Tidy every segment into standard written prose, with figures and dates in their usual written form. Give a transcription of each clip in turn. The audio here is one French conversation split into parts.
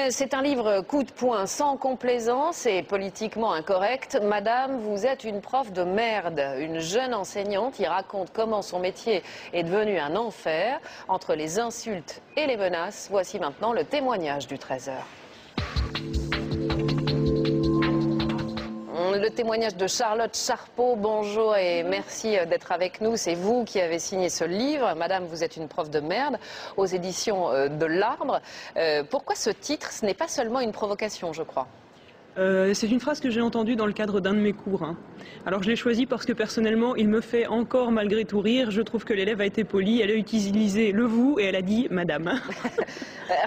C'est un livre coup de poing, sans complaisance et politiquement incorrect. Madame, vous êtes une prof de merde, une jeune enseignante qui raconte comment son métier est devenu un enfer entre les insultes et les menaces. Voici maintenant le témoignage du 13h. Le témoignage de Charlotte Charpeau. Bonjour et merci d'être avec nous. C'est vous qui avez signé ce livre. Madame, vous êtes une prof de merde, aux éditions de l'Arbre. Pourquoi ce titre? Ce n'est pas seulement une provocation, je crois. C'est une phrase que j'ai entendue dans le cadre d'un de mes cours. Alors je l'ai choisie parce que personnellement, il me fait encore malgré tout rire. Je trouve que l'élève a été polie, elle a utilisé le vous et elle a dit madame.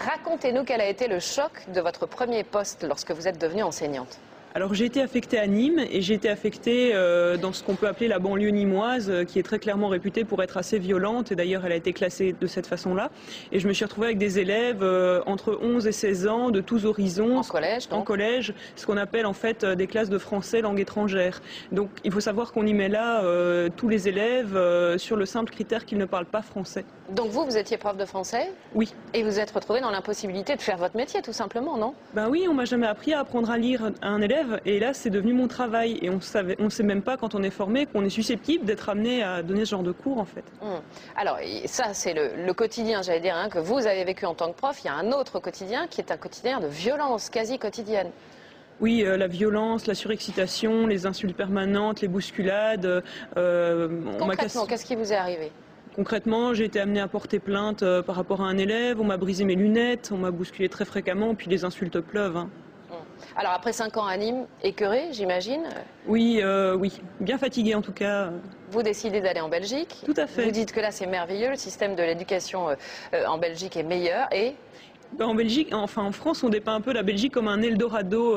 Racontez-nous quel a été le choc de votre premier poste lorsque vous êtes devenue enseignante. Alors j'ai été affectée à Nîmes et j'ai été affectée dans ce qu'on peut appeler la banlieue nîmoise, qui est très clairement réputée pour être assez violente, et d'ailleurs elle a été classée de cette façon-là. Et je me suis retrouvée avec des élèves entre 11 et 16 ans, de tous horizons. En collège, donc. En collège, ce qu'on appelle en fait des classes de français langue étrangère. Donc il faut savoir qu'on y met là tous les élèves sur le simple critère qu'ils ne parlent pas français. Donc vous étiez prof de français? Oui. Et vous êtes retrouvée dans l'impossibilité de faire votre métier, tout simplement, non? Ben oui, on m'a jamais appris à apprendre à lire à un élève. Et là, c'est devenu mon travail. Et on ne sait même pas, quand on est formé, qu'on est susceptible d'être amené à donner ce genre de cours, en fait. Alors, ça, c'est le quotidien, j'allais dire, que vous avez vécu en tant que prof. Il y a un autre quotidien qui est un quotidien de violence quasi quotidienne. Oui, la violence, la surexcitation, les insultes permanentes, les bousculades. Concrètement, qu'est-ce qui vous est arrivé? Concrètement, j'ai été amenée à porter plainte par rapport à un élève. On m'a brisé mes lunettes, on m'a bousculé très fréquemment, puis les insultes pleuvent. Alors après 5 ans à Nîmes, écœuré, j'imagine? Oui, oui, bien fatigué en tout cas. Vous décidez d'aller en Belgique. Tout à fait. Vous dites que là c'est merveilleux, le système de l'éducation en Belgique est meilleur et... En Belgique, enfin en France, on dépeint un peu la Belgique comme un Eldorado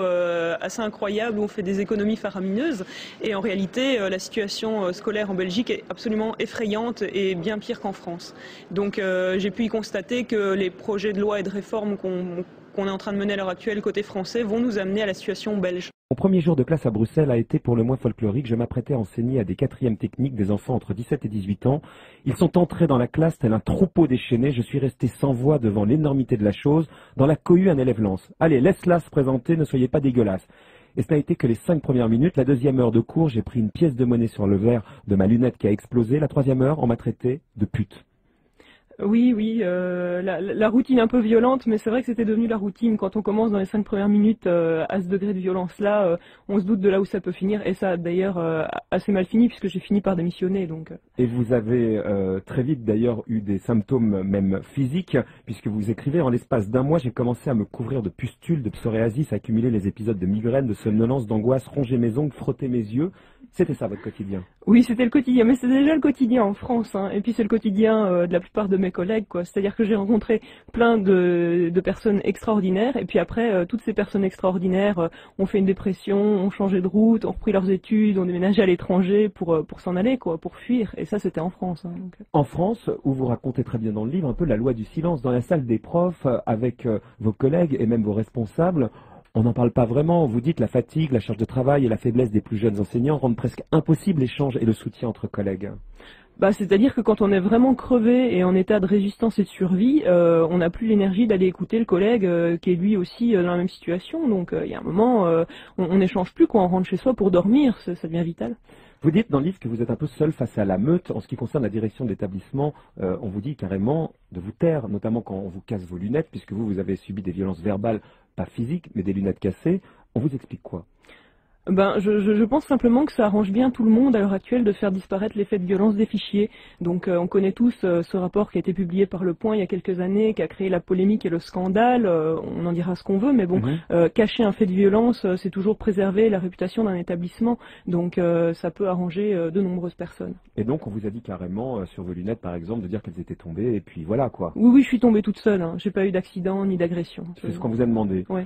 assez incroyable où on fait des économies faramineuses. Et en réalité, la situation scolaire en Belgique est absolument effrayante et bien pire qu'en France. Donc j'ai pu y constater que les projets de loi et de réforme qu'on est en train de mener à l'heure actuelle côté français vont nous amener à la situation belge. Mon premier jour de classe à Bruxelles a été pour le moins folklorique. Je m'apprêtais à enseigner à des 4e techniques, des enfants entre 17 et 18 ans. Ils sont entrés dans la classe tel un troupeau déchaîné. Je suis resté sans voix devant l'énormité de la chose. Dans la cohue, un élève lance: « Allez, laisse-la se présenter, ne soyez pas dégueulasse. » Et ce n'a été que les 5 premières minutes. La 2e heure de cours, j'ai pris une pièce de monnaie sur le verre de ma lunette qui a explosé. La 3e heure, on m'a traité de pute. Oui, la routine un peu violente, mais c'est vrai que c'était devenu la routine. Quand on commence dans les 5 premières minutes à ce degré de violence-là, on se doute de là où ça peut finir. Et ça a d'ailleurs assez mal fini, puisque j'ai fini par démissionner. Donc. Et vous avez très vite d'ailleurs eu des symptômes même physiques, puisque vous écrivez: en l'espace d'un mois, j'ai commencé à me couvrir de pustules, de psoriasis, à accumuler les épisodes de migraine, de somnolence, d'angoisse, ronger mes ongles, frotter mes yeux. C'était ça votre quotidien? Oui, c'était le quotidien, mais c'est déjà le quotidien en France, Et puis c'est le quotidien de la plupart de mes collègues, quoi. C'est-à-dire que j'ai rencontré plein de personnes extraordinaires, et puis après, toutes ces personnes extraordinaires ont fait une dépression, ont changé de route, ont repris leurs études, ont déménagé à l'étranger pour s'en aller, quoi, pour fuir. Et ça, c'était en France. Donc. En France, où vous racontez très bien dans le livre un peu la loi du silence, dans la salle des profs, avec vos collègues et même vos responsables, on n'en parle pas vraiment. Vous dites la fatigue, la charge de travail et la faiblesse des plus jeunes enseignants rendent presque impossible l'échange et le soutien entre collègues. C'est-à-dire que quand on est vraiment crevé et en état de résistance et de survie, on n'a plus l'énergie d'aller écouter le collègue qui est lui aussi dans la même situation. Donc il y a un moment, on n'échange plus, quoi. On rentre chez soi pour dormir, ça devient vital. Vous dites dans le livre que vous êtes un peu seul face à la meute. En ce qui concerne la direction de l'établissement, on vous dit carrément de vous taire, notamment quand on vous casse vos lunettes, puisque vous avez subi des violences verbales, pas physiques, mais des lunettes cassées. On vous explique quoi? Je pense simplement que ça arrange bien tout le monde à l'heure actuelle de faire disparaître l'effet de violence des fichiers. Donc on connaît tous ce rapport qui a été publié par Le Point il y a quelques années, qui a créé la polémique et le scandale. On en dira ce qu'on veut, mais bon, cacher un fait de violence, c'est toujours préserver la réputation d'un établissement. Donc ça peut arranger de nombreuses personnes. Et donc on vous a dit carrément sur vos lunettes, par exemple, de dire qu'elles étaient tombées, et puis voilà quoi. Oui, je suis tombée toute seule. J'ai pas eu d'accident ni d'agression. C'est ce qu'on vous a demandé. Ouais.